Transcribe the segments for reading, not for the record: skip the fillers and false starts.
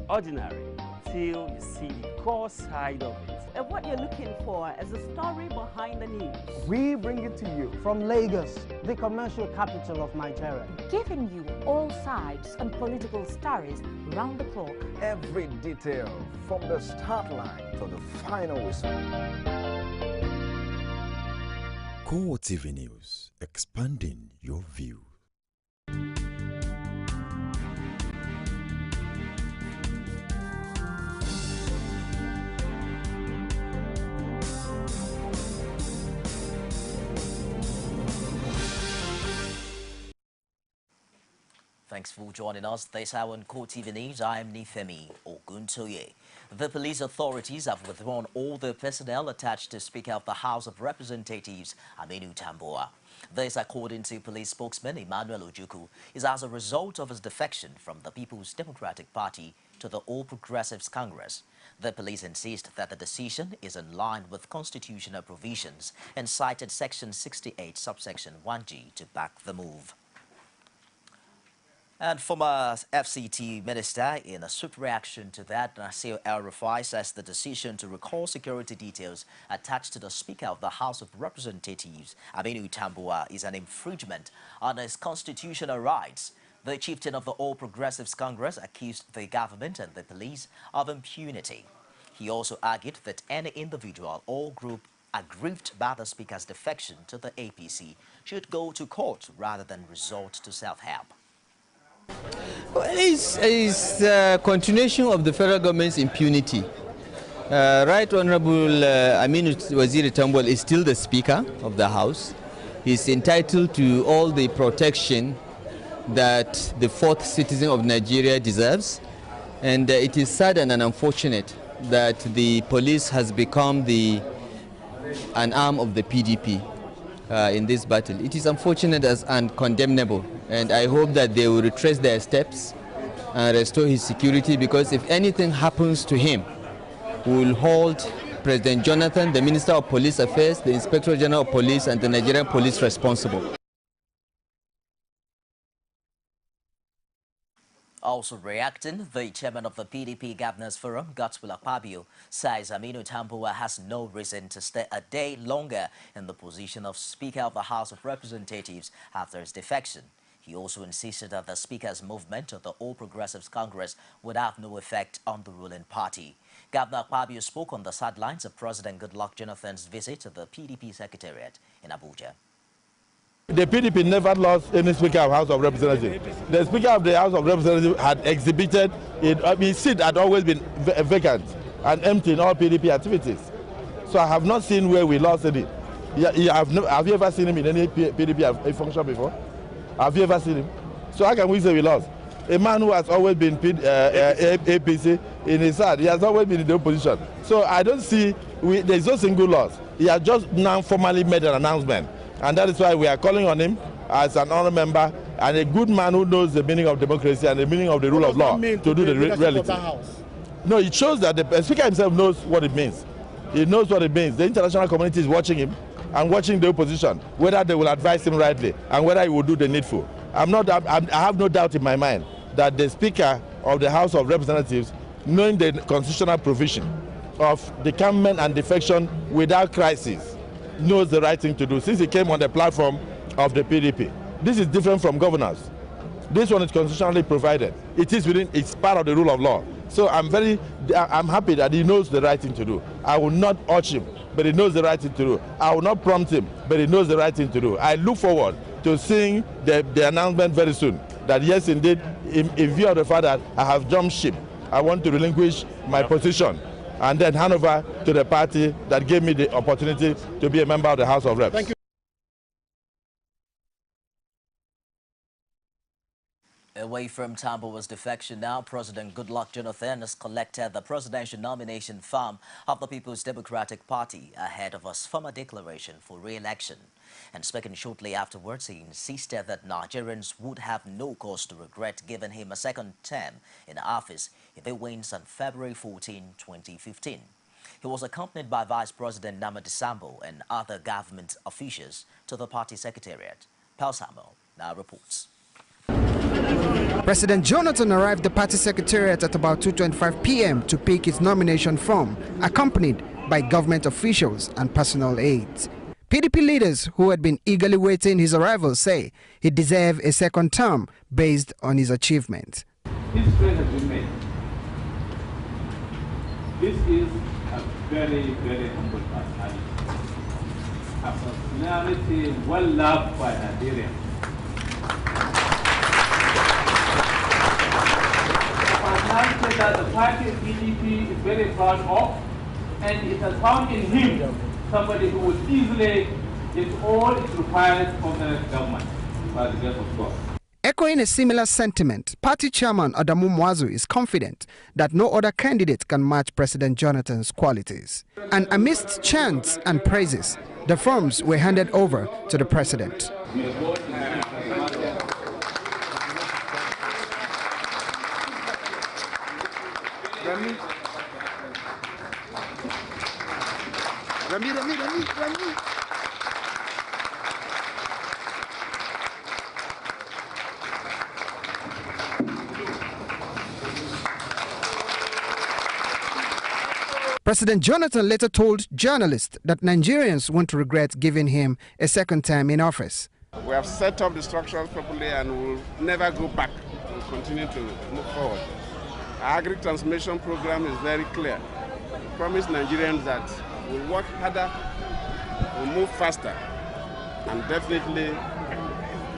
ordinary till you see the core side of it. And what you're looking for is the story behind the news. We bring it to you from Lagos, the commercial capital of Nigeria. Giving you all sides and political stories round the clock. Every detail from the start line to the final whistle. Core TV News, expanding your view. Thanks for joining us this hour on Core TV News. I am Nifemi Oguntoye. The police authorities have withdrawn all the personnel attached to Speaker of the House of Representatives, Aminu Tambuwal. This, according to police spokesman Emmanuel Ojukwu, is as a result of his defection from the People's Democratic Party to the All Progressives Congress. The police insist that the decision is in line with constitutional provisions and cited Section 68, subsection 1G to back the move. And former FCT minister, in a swift reaction to that, Nasir El-Rufai says the decision to recall security details attached to the Speaker of the House of Representatives, Aminu Tambuwal, is an infringement on his constitutional rights. The chieftain of the All Progressives Congress accused the government and the police of impunity. He also argued that any individual or group aggrieved by the Speaker's defection to the APC should go to court rather than resort to self-help. Well, it's a continuation of the federal government's impunity. Right Honorable Aminu Waziri Tambuwal is still the Speaker of the House. He's entitled to all the protection that the fourth citizen of Nigeria deserves. And it is sad and unfortunate that the police has become an arm of the PDP in this battle. It is unfortunate and condemnable. And I hope that they will retrace their steps and restore his security, because if anything happens to him, we will hold President Jonathan, the Minister of Police Affairs, the Inspector General of Police, and the Nigerian Police responsible. Also reacting, the chairman of the PDP Governors Forum, Godswill Akpabio, says Aminu Tambuwal has no reason to stay a day longer in the position of Speaker of the House of Representatives after his defection. He also insisted that the Speaker's movement of the All Progressives Congress would have no effect on the ruling party. Governor Akpabio spoke on the sidelines of President Goodluck Jonathan's visit to the PDP Secretariat in Abuja. The PDP never lost any Speaker of House of Representatives. The Speaker of the House of Representatives had exhibited, his seat had always been vacant and empty in all PDP activities. So I have not seen where we lost any. Have you ever seen him in any PDP function before? Have you ever seen him? So how can we say we lost? A man who has always been APC in his heart, he has always been in the opposition. So I don't see, there is no single loss. He has just now formally made an announcement. And that is why we are calling on him as an honor member and a good man who knows the meaning of democracy and the meaning of the rule of law to do the reality. No, it shows that the Speaker himself knows what it means. He knows what it means. The international community is watching him and watching the opposition, whether they will advise him rightly and whether he will do the needful. I have no doubt in my mind that the Speaker of the House of Representatives, knowing the constitutional provision of decampment and defection without crisis, knows the right thing to do since he came on the platform of the PDP. This is different from governors. This one is constitutionally provided. It's part of the rule of law. So I'm happy that he knows the right thing to do. I will not urge him, but he knows the right thing to do. I will not prompt him, but he knows the right thing to do. I look forward to seeing the announcement very soon that yes, indeed, in view of the fact that I have jumped ship, I want to relinquish my position and then hand over to the party that gave me the opportunity to be a member of the House of Reps. Thank you. Away from Tambuwal's defection now, President Goodluck Jonathan has collected the presidential nomination form of the People's Democratic Party ahead of his former declaration for re-election. And speaking shortly afterwards, he insisted that Nigerians would have no cause to regret giving him a second term in office if he wins on February 14, 2015. He was accompanied by Vice President Namadi Sambo and other government officials to the party secretariat. Paul Samuel now reports. President Jonathan arrived at the party secretariat at about 2:25 p.m. to pick his nomination form, accompanied by government officials and personal aides. PDP leaders who had been eagerly waiting his arrival say he deserved a second term based on his achievements. History has been made. This is a very, very humble personality. A personality well loved by Nigerians. That the party PDP is very proud of, and it has found in him somebody who would easily get all it requires from the government by the grace of God. Echoing a similar sentiment, party chairman Adamu Mwazu is confident that no other candidate can match President Jonathan's qualities. And amidst chants and praises, the forms were handed over to the president. Rami. President Jonathan later told journalists that Nigerians won't regret giving him a second term in office. We have set up the structures properly and we'll never go back. We'll continue to move forward. Our agri-transformation program is very clear. We promise Nigerians that we'll work harder, we'll move faster, and definitely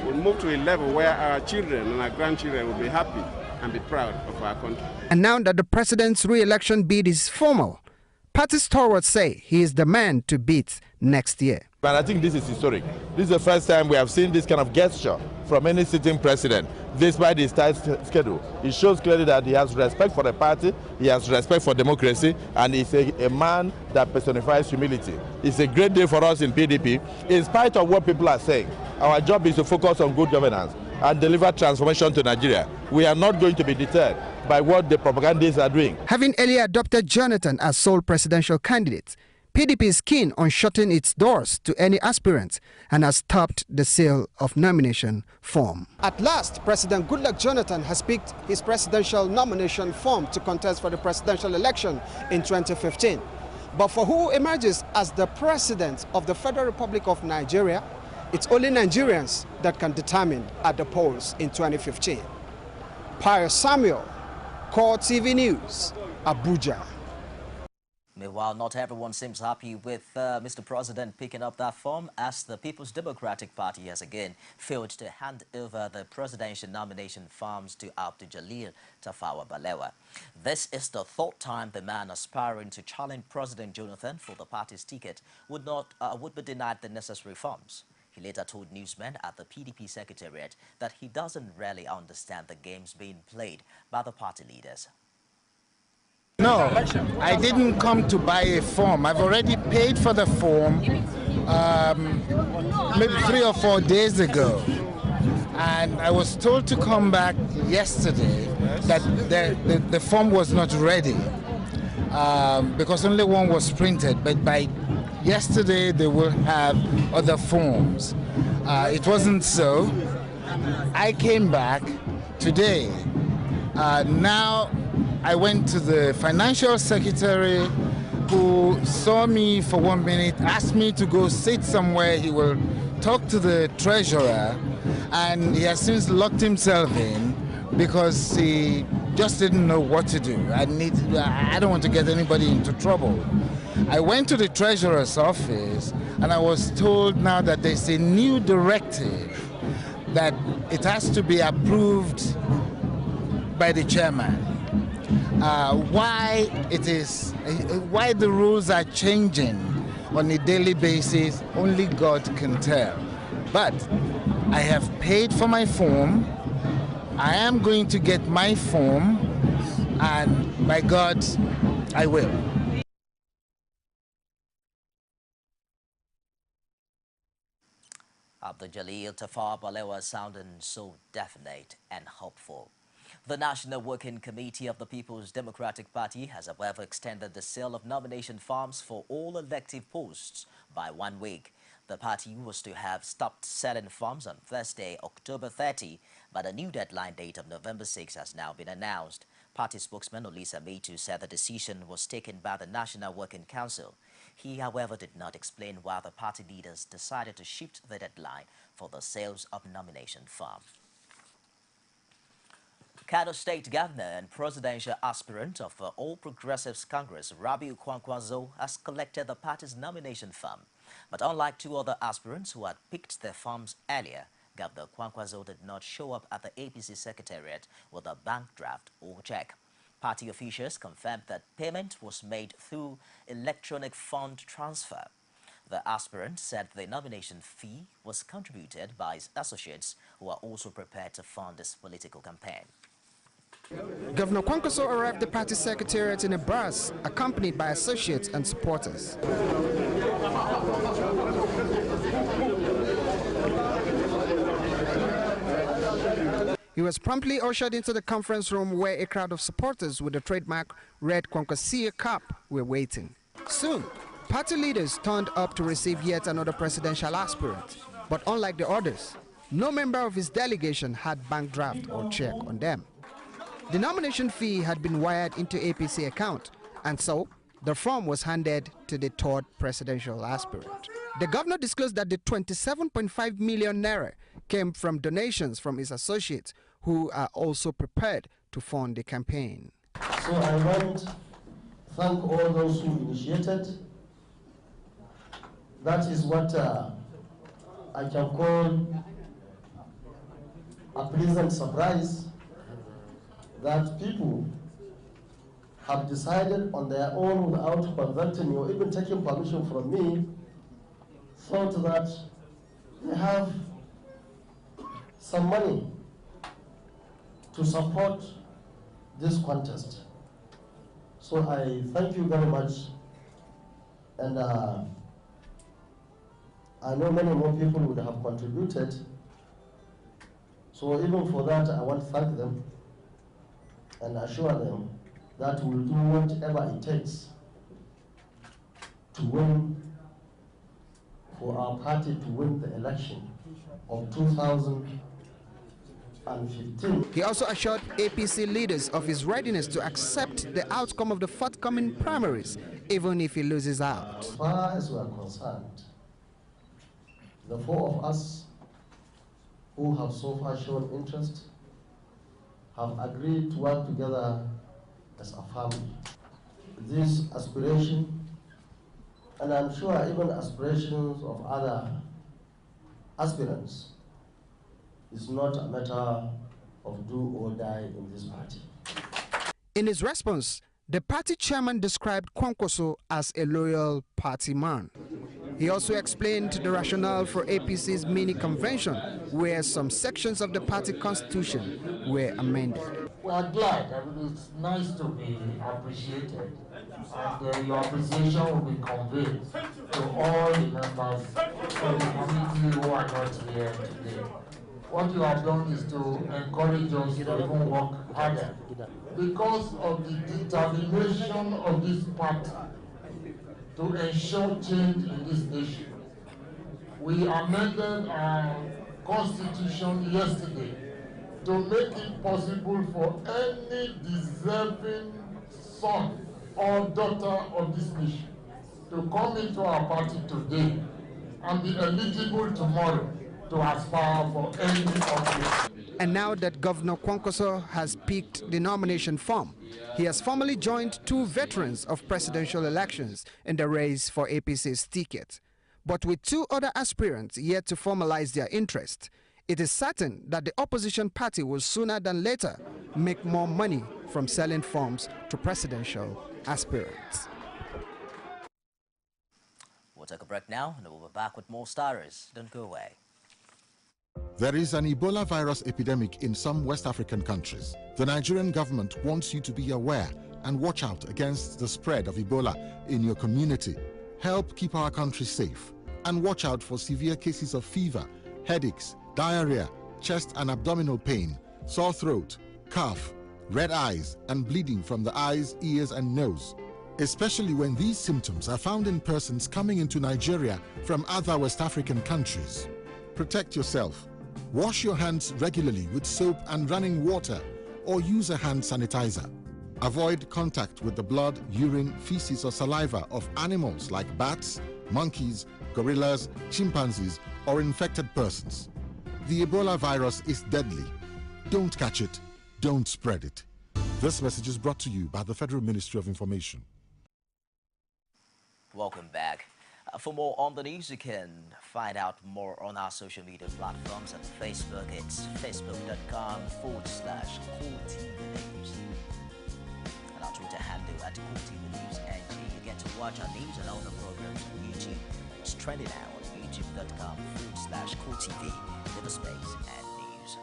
we'll move to a level where our children and our grandchildren will be happy and be proud of our country. And now that the president's re-election bid is formal, party stalwarts say he is the man to beat next year. And I think this is historic. This is the first time we have seen this kind of gesture from any sitting president, despite his tight schedule. It shows clearly that he has respect for the party, he has respect for democracy, and he's a man that personifies humility. It's a great day for us in PDP. In spite of what people are saying, our job is to focus on good governance and deliver transformation to Nigeria. We are not going to be deterred by what the propagandists are doing. Having earlier adopted Jonathan as sole presidential candidate, PDP is keen on shutting its doors to any aspirants and has stopped the sale of nomination form. At last, President Goodluck Jonathan has picked his presidential nomination form to contest for the presidential election in 2015. But for who emerges as the president of the Federal Republic of Nigeria, it's only Nigerians that can determine at the polls in 2015. Pius Samuel, Core TV News, Abuja. Meanwhile, not everyone seems happy with Mr. President picking up that form, as the People's Democratic Party has again failed to hand over the presidential nomination forms to Abdul Jalil Tafawa Balewa. This is the third time the man aspiring to challenge President Jonathan for the party's ticket would be denied the necessary forms. He later told newsmen at the PDP secretariat that he doesn't really understand the games being played by the party leaders. No, I didn't come to buy a form. I've already paid for the form maybe 3 or 4 days ago. And I was told to come back yesterday that the form was not ready because only one was printed. But by yesterday, they will have other forms. It wasn't so. I came back today. Now, I went to the financial secretary who saw me for 1 minute, asked me to go sit somewhere. He will talk to the treasurer, and he has since locked himself in because he just didn't know what to do. I don't want to get anybody into trouble. I went to the treasurer's office, and I was told now that there's a new directive that it has to be approved by the chairman. Why the rules are changing on a daily basis, only God can tell. But I have paid for my form. I am going to get my form, and by God, I will. Abdul Jalil Tafawa Balewa sounding so definite and hopeful. The National Working Committee of the People's Democratic Party has, however, extended the sale of nomination forms for all elective posts by 1 week. The party was to have stopped selling forms on Thursday, October 30, but a new deadline date of November 6 has now been announced. Party spokesman Olisa Metu said the decision was taken by the National Working Council. He, however, did not explain why the party leaders decided to shift the deadline for the sales of nomination form. Kano State Governor and presidential aspirant of the All Progressives Congress, Rabiu Kwankwaso, has collected the party's nomination form. But unlike two other aspirants who had picked their forms earlier, Governor Kwankwaso did not show up at the APC Secretariat with a bank draft or check. Party officials confirmed that payment was made through electronic fund transfer. The aspirant said the nomination fee was contributed by his associates who are also prepared to fund his political campaign. Governor Kwankwaso arrived at the party secretariat in a bus, accompanied by associates and supporters. He was promptly ushered into the conference room where a crowd of supporters with the trademark red Kwankwasia cap were waiting. Soon, party leaders turned up to receive yet another presidential aspirant. But unlike the others, no member of his delegation had bank draft or check on them. The nomination fee had been wired into APC account, and so the form was handed to the third presidential aspirant. The governor disclosed that the 27.5 million naira came from donations from his associates who are also prepared to fund the campaign. So I want to thank all those who initiated. That is what I can call a pleasant surprise, that people have decided on their own without consulting me or even taking permission from me, thought that they have some money to support this contest. So I thank you very much, and I know many more people would have contributed. So even for that, I want to thank them and assure them that we'll do whatever it takes to win, for our party to win the election of 2015. He also assured APC leaders of his readiness to accept the outcome of the forthcoming primaries, even if he loses out. As far as we are concerned, the four of us who have so far shown interest have agreed to work together as a family. This aspiration, and I'm sure even aspirations of other aspirants, is not a matter of do or die in this party. In his response, the party chairman described Kwankwaso as a loyal party man. He also explained the rationale for APC's mini convention, where some sections of the party constitution were amended. We are glad. I mean, it's nice to be appreciated, and your appreciation will be conveyed to all the members of the committee who are not here today. What you have done is to encourage us to even work harder because of the determination of this party to ensure change in this nation. We amended our constitution yesterday to make it possible for any deserving son or daughter of this nation to come into our party today and be eligible tomorrow to aspire for any office. And now that Governor Kwankwaso has picked the nomination form, he has formally joined two veterans of presidential elections in the race for APC's ticket. But with two other aspirants yet to formalize their interest, it is certain that the opposition party will sooner than later make more money from selling forms to presidential aspirants. We'll take a break now, and we'll be back with more stories. Don't go away. There is an Ebola virus epidemic in some West African countries. The Nigerian government wants you to be aware and watch out against the spread of Ebola in your community. Help keep our country safe and watch out for severe cases of fever, headaches, diarrhea, chest and abdominal pain, sore throat, cough, red eyes, and bleeding from the eyes, ears, and nose, especially when these symptoms are found in persons coming into Nigeria from other West African countries. Protect yourself Wash your hands regularly with soap and running water or use a hand sanitizer. Avoid contact with the blood, urine, feces or saliva of animals like bats, monkeys, gorillas, chimpanzees or infected persons. The Ebola virus is deadly. Don't catch it. Don't spread it. This message is brought to you by the Federal Ministry of Information. Welcome back. For more on the news, you can find out more on our social media platforms. At Facebook, it's facebook.com/CoreTVNews. And our Twitter handle at CoreTVNewsNG. You get to watch our news and other programs on YouTube. It's trending now on youtube.com/CoreTV with a space and news.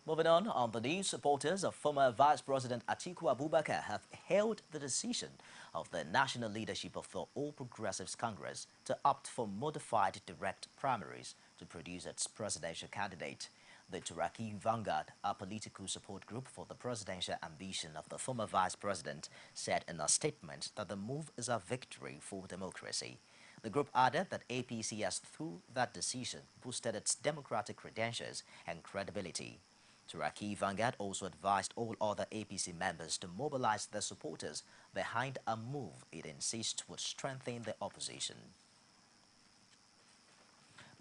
Moving on the news, supporters of former Vice President Atiku Abubakar have hailed the decision of the national leadership of the All Progressives Congress to opt for modified direct primaries to produce its presidential candidate. The Turaki Vanguard, a political support group for the presidential ambition of the former vice president, said in a statement that the move is a victory for democracy. The group added that APC has, through that decision, boosted its democratic credentials and credibility. Turaki Vanguard also advised all other APC members to mobilize their supporters behind a move it insists would strengthen the opposition.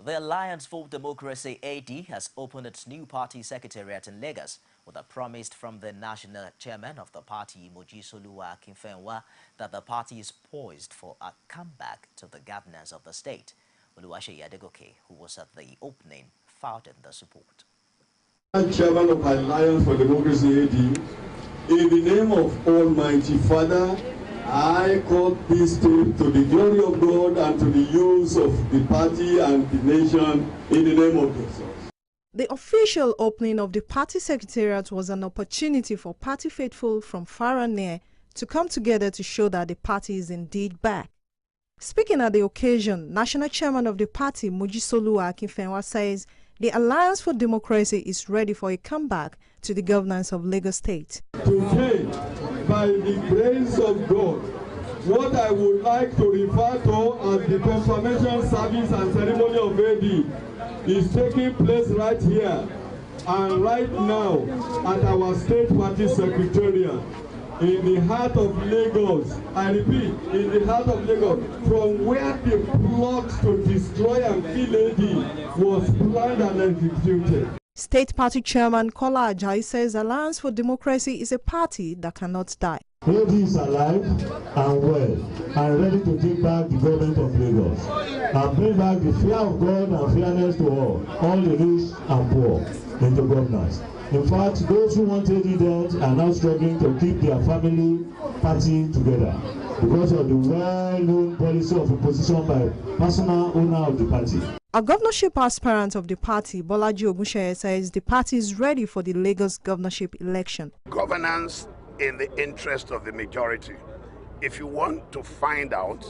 The Alliance for Democracy AD has opened its new party secretariat in Lagos with a promise from the national chairman of the party, Mojisola Akinfenwa, that the party is poised for a comeback to the governance of the state. Oluwaseyi Adegoke, who was at the opening, fought in the support. Chairman of Alliance for Democracy AD, in the name of Almighty Father, I call peace to the glory of God and to the use of the party and the nation in the name of Jesus. The official opening of the party secretariat was an opportunity for party faithful from far and near to come together to show that the party is indeed back. Speaking at the occasion, National Chairman of the party, Mojisola Akinfenwa, says the Alliance for Democracy is ready for a comeback to the governance of Lagos State. Today, by the grace of God, what I would like to refer to as the confirmation service and ceremony of AD is taking place right here and right now at our state party secretariat in the heart of Lagos. I repeat, in the heart of Lagos, from where the plot to destroy and kill AD was planned and executed. State Party Chairman Kola Ajayi says Alliance for Democracy is a party that cannot die. AD is alive and well and ready to take back the government of Lagos and bring back the fear of God and fairness to all the rich and poor into governance. In fact, those who want AD dead are now struggling to keep their family party together because of the well-known policy of opposition by personal owner of the party. A governorship aspirant of the party, Bolaji Ogunsheye, says the party is ready for the Lagos governorship election. Governance in the interest of the majority. If you want to find out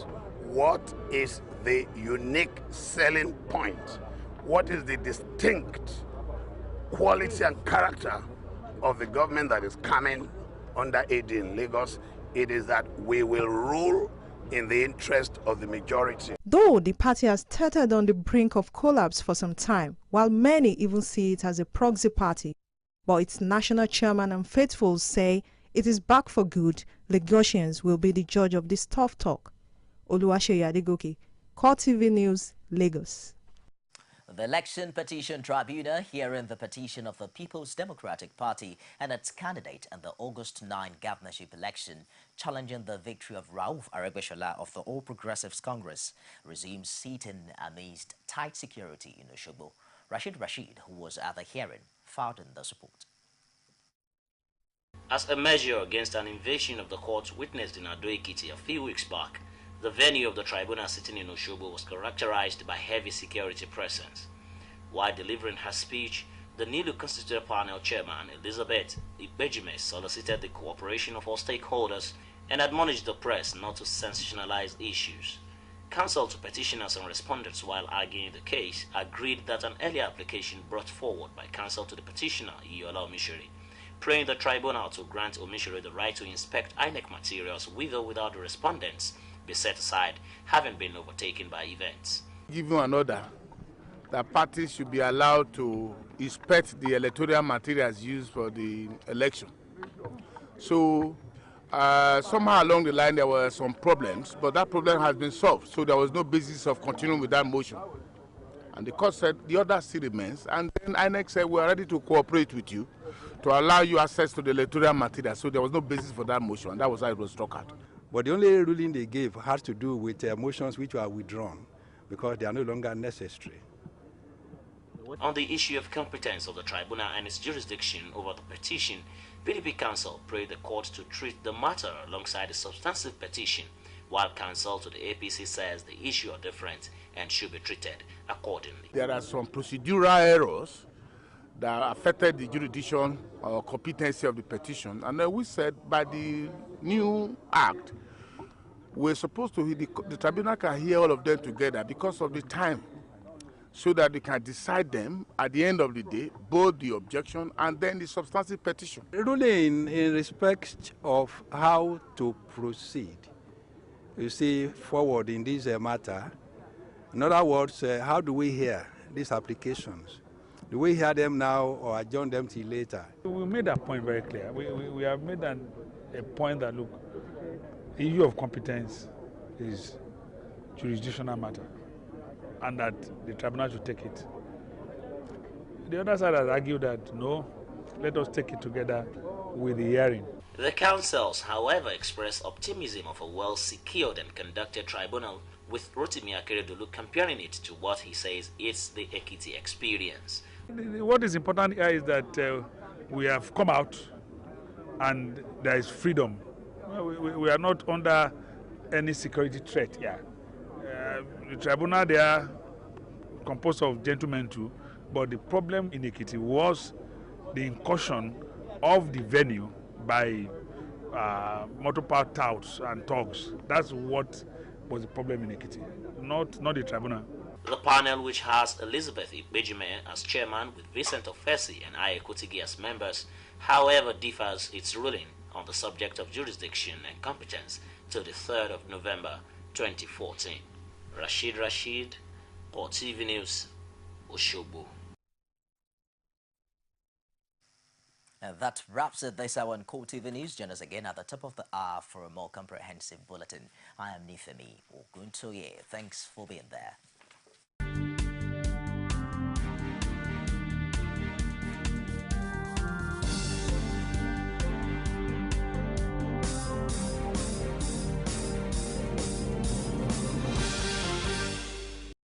what is the unique selling point, what is the distinct quality and character of the government that is coming under AD in Lagos, it is that we will rule in the interest of the majority. Though the party has teetered on the brink of collapse for some time, while many even see it as a proxy party, but its national chairman and faithfuls say it is back for good, Lagosians will be the judge of this tough talk. Oluwaseyi Adegoke, Core TV News, Lagos. The Election Petition Tribunal hearing the petition of the People's Democratic Party and its candidate in the August 9 governorship election, challenging the victory of Rauf Aregbesola of the All Progressives Congress, resumes sitting amidst tight security in Osogbo. Rashid Rashid, who was at the hearing, filed in the support. As a measure against an invasion of the courts witnessed in Ado-Ekiti a few weeks back, the venue of the tribunal sitting in Osogbo was characterized by heavy security presence. While delivering her speech, the newly constituted panel chairman, Elizabeth Ibejime, solicited the cooperation of all stakeholders and admonished the press not to sensationalize issues. Counsel to petitioners and respondents, while arguing the case, agreed that an earlier application brought forward by counsel to the petitioner, Iola Omishiri, praying the tribunal to grant Omishiri the right to inspect INEC materials with or without the respondents be set aside, having been overtaken by events. Give you an order that parties should be allowed to inspect the electoral materials used for the election. So somehow along the line there were some problems, but that problem has been solved, so there was no basis of continuing with that motion. And the court said the order still remains, and then INEC said we are ready to cooperate with you to allow you access to the electoral material, so there was no basis for that motion, and that was how it was struck out. But the only ruling they gave has to do with motions which were withdrawn because they are no longer necessary. On the issue of competence of the tribunal and its jurisdiction over the petition, PDP counsel prayed the court to treat the matter alongside the substantive petition, while counsel to the APC says the issue are different and should be treated accordingly. There are some procedural errors that affected the jurisdiction or competency of the petition, and then we said by the new act, we're supposed to, the tribunal can hear all of them together because of the time, so that they can decide them at the end of the day, both the objection and then the substantive petition. Ruling in respect of how to proceed, you see, forward in this matter. In other words, how do we hear these applications? Do we hear them now or adjourn them till later? We made that point very clear. We have made a point that, look, the issue of competence is jurisdictional matter, and that the tribunal should take it. The other side has argued that, no, let us take it together with the hearing. The councils, however, expressed optimism of a well-secured and conducted tribunal, with Rotimi Akeredolu comparing it to what he says is the Ekiti experience. What is important here is that we have come out and there is freedom. We are not under any security threat here. The tribunal, they are composed of gentlemen too, but the problem in Ekiti was the incursion of the venue by motorpower touts and thugs. That's what was the problem in Ekiti, not the tribunal. The panel, which has Elizabeth Ibejime as chairman with Vincent Ofesi and Aye Kotigi as members, however, differs its ruling on the subject of jurisdiction and competence till the 3rd of November 2014. Rashid, Port TV News, Oshobo. And that wraps it this hour on Core TV News. Join us again at the top of the hour for a more comprehensive bulletin. I am Nifemi Oguntoye. Thanks for being there.